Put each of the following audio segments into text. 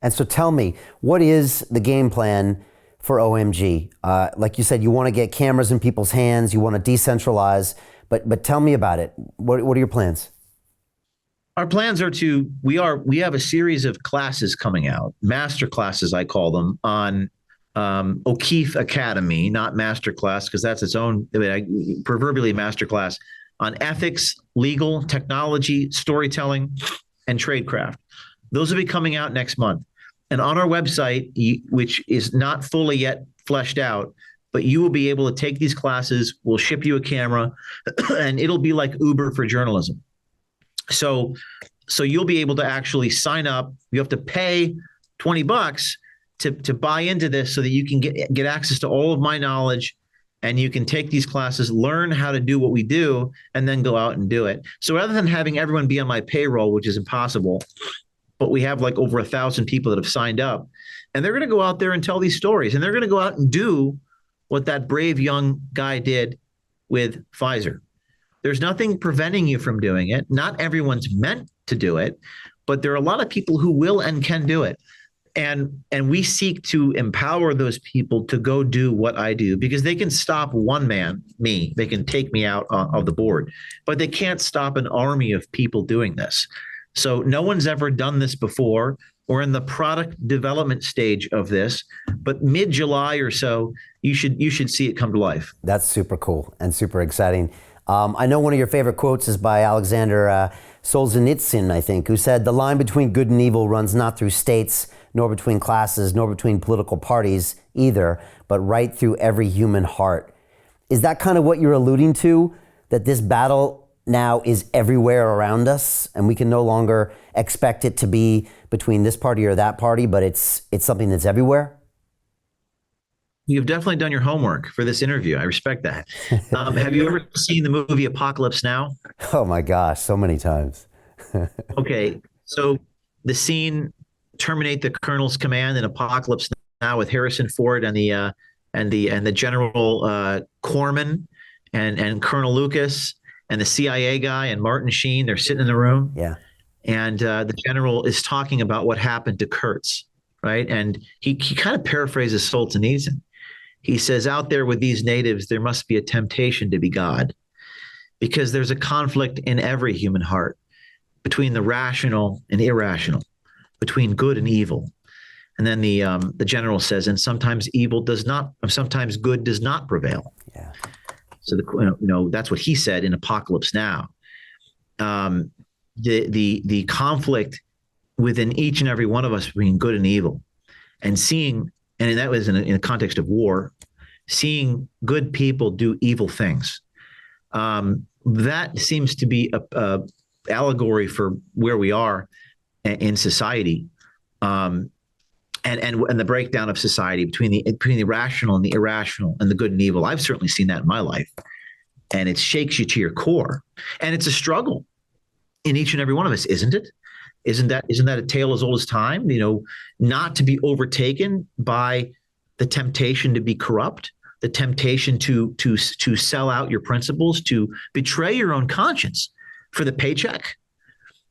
And so tell me, what is the game plan for OMG? Like you said, you want to get cameras in people's hands, you want to decentralize, but tell me about it. What are your plans? Our plans are we have a series of classes coming out, master classes, I call them, on O'Keefe Academy, not master class, because that's its own, proverbially master class on ethics, legal, technology, storytelling, and tradecraft. Those will be coming out next month. And on our website, which is not fully yet fleshed out, but you will be able to take these classes. We'll ship you a camera, and it'll be like Uber for journalism. So you'll be able to actually sign up. You have to pay $20 to buy into this so that you can get access to all of my knowledge, and you can take these classes, learn how to do what we do, and then go out and do it. So rather than having everyone be on my payroll, which is impossible, but we have like over 1,000 people that have signed up, and they're going to go out there and tell these stories, and they're going to go out and do what that brave young guy did with Pfizer. There's nothing preventing you from doing it. Not everyone's meant to do it, but there are a lot of people who will and can do it. And we seek to empower those people to go do what I do, because they can stop one man, me. They can take me out of the board, but they can't stop an army of people doing this. So no one's ever done this before. We're in the product development stage of this, but mid-July or so, you should see it come to life. That's super cool and super exciting. I know one of your favorite quotes is by Alexander Solzhenitsyn, I think, who said, "The line between good and evil runs not through states, nor between classes, nor between political parties either, but right through every human heart." Is that kind of what you're alluding to? That this battle now is everywhere around us, and we can no longer expect it to be between this party or that party, but it's something that's everywhere? You've definitely done your homework for this interview. I respect that. Have you ever seen the movie Apocalypse Now? Oh my gosh, so many times. Okay, so the scene, terminate the colonel's command in Apocalypse Now, with Harrison Ford and the General Corman and Colonel Lucas and the CIA guy and Martin Sheen. They're sitting in the room. Yeah. And the general is talking about what happened to Kurtz, right? And he kind of paraphrases Solzhenitsyn. He says, out there with these natives, there must be a temptation to be God, because there's a conflict in every human heart between the rational and irrational, between good and evil. And then the general says, and sometimes sometimes good does not prevail. Yeah. So that's what he said in Apocalypse Now. The conflict within each and every one of us between good and evil, and seeing, and that was in a context of war, seeing good people do evil things. That seems to be a allegory for where we are in society, and the breakdown of society between the rational and the irrational and the good and evil. I've certainly seen that in my life, and it shakes you to your core. And it's a struggle in each and every one of us, isn't it? Isn't that a tale as old as time? Not to be overtaken by the temptation to be corrupt, the temptation to sell out your principles, to betray your own conscience for the paycheck.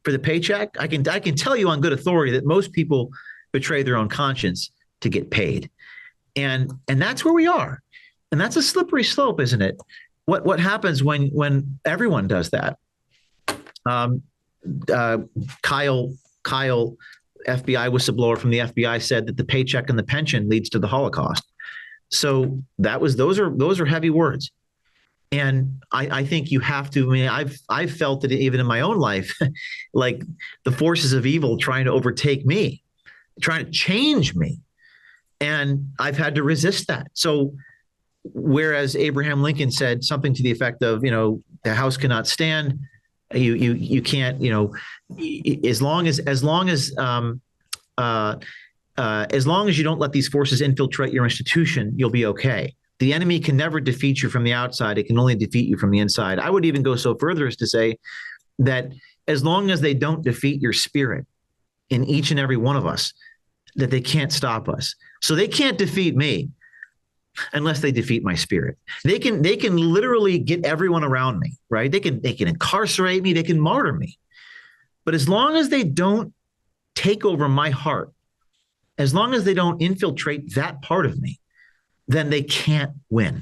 For the paycheck, I can tell you on good authority that most people betray their own conscience to get paid, and that's where we are, and that's a slippery slope, isn't it? What happens when everyone does that? Kyle, FBI whistleblower from the FBI, said that the paycheck and the pension leads to the Holocaust. So those are heavy words. And I think you have to, I've felt it even in my own life, like the forces of evil trying to overtake me, trying to change me. And I've had to resist that. So whereas Abraham Lincoln said something to the effect of, the house cannot stand, you can't, as long as you don't let these forces infiltrate your institution, you'll be okay. The enemy can never defeat you from the outside. It can only defeat you from the inside. I would even go so further as to say that as long as they don't defeat your spirit in each and every one of us, that they can't stop us. So they can't defeat me unless they defeat my spirit. They can literally get everyone around me, right? They can incarcerate me, they can martyr me. But as long as they don't take over my heart as long as they don't infiltrate that part of me, then they can't win.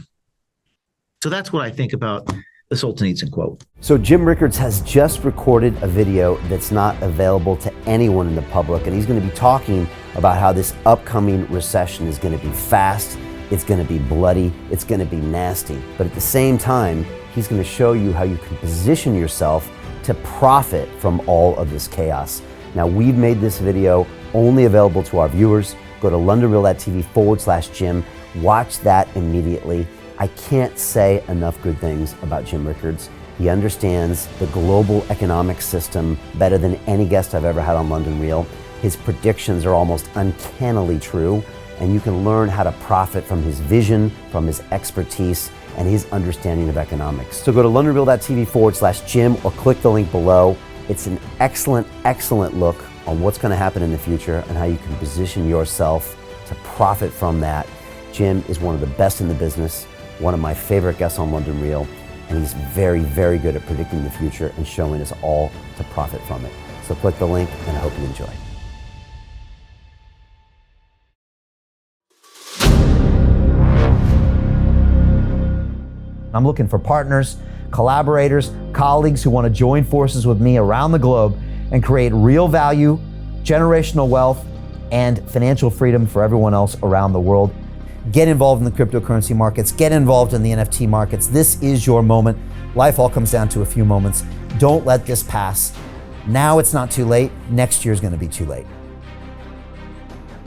So that's what I think about the Solzhenitsyn quote. So Jim Rickards has just recorded a video that's not available to anyone in the public, and he's going to be talking about how this upcoming recession is going to be fast, it's going to be bloody, it's going to be nasty. But at the same time, he's going to show you how you can position yourself to profit from all of this chaos. Now, we've made this video only available to our viewers. Go to londonreal.tv/Jim. Watch that immediately. I can't say enough good things about Jim Rickards. He understands the global economic system better than any guest I've ever had on London Real. His predictions are almost uncannily true, and you can learn how to profit from his vision, from his expertise, and his understanding of economics. So go to londonreal.tv/Jim or click the link below. It's an excellent, excellent look on what's going to happen in the future and how you can position yourself to profit from that. Jim is one of the best in the business, one of my favorite guests on London Real, and he's very, very good at predicting the future and showing us all to profit from it. So click the link, and I hope you enjoy. I'm looking for partners, collaborators, colleagues who want to join forces with me around the globe and create real value, generational wealth, and financial freedom for everyone else around the world. Get involved in the cryptocurrency markets, get involved in the NFT markets. This is your moment. Life all comes down to a few moments. Don't let this pass. Now it's not too late. Next year is going to be too late.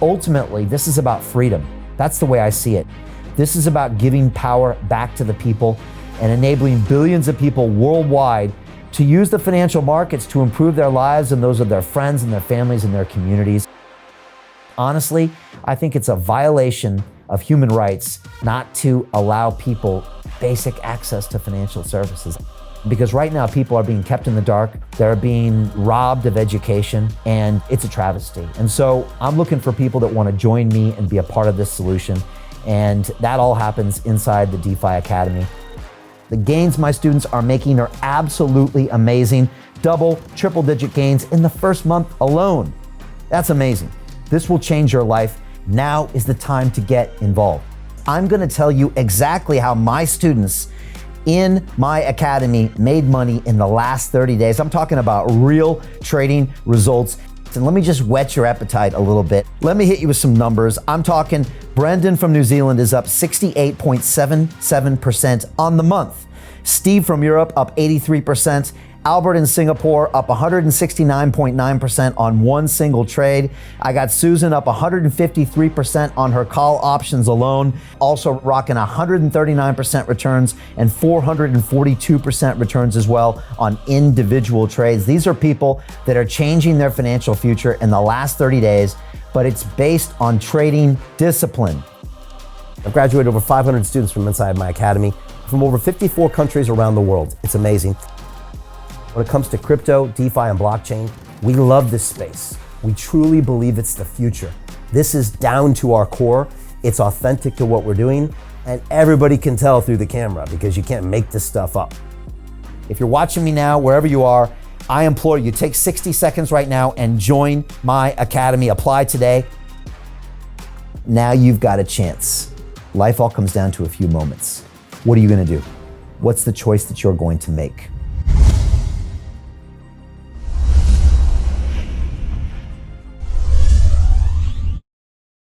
Ultimately, this is about freedom. That's the way I see it. This is about giving power back to the people and enabling billions of people worldwide to use the financial markets to improve their lives and those of their friends and their families and their communities. Honestly, I think it's a violation of human rights not to allow people basic access to financial services. Because right now people are being kept in the dark, they're being robbed of education, and it's a travesty. And so I'm looking for people that want to join me and be a part of this solution. And that all happens inside the DeFi Academy. The gains my students are making are absolutely amazing. Double, triple digit gains in the first month alone. That's amazing. This will change your life. Now is the time to get involved. I'm going to tell you exactly how my students in my academy made money in the last 30 days. I'm talking about real trading results. And let me just whet your appetite a little bit. Let me hit you with some numbers. I'm talking Brendan from New Zealand is up 68.77% on the month. Steve from Europe up 83%. Albert in Singapore up 169.9% on one single trade. I got Susan up 153% on her call options alone. Also rocking 139% returns and 442% returns as well on individual trades. These are people that are changing their financial future in the last 30 days, but it's based on trading discipline. I've graduated over 500 students from inside my academy from over 54 countries around the world. It's amazing. When it comes to crypto, DeFi, and blockchain, we love this space. We truly believe it's the future. This is down to our core. It's authentic to what we're doing, and everybody can tell through the camera because you can't make this stuff up. If you're watching me now, wherever you are, I implore you, take 60 seconds right now and join my academy. Apply today. Now you've got a chance. Life all comes down to a few moments. What are you going to do? What's the choice that you're going to make?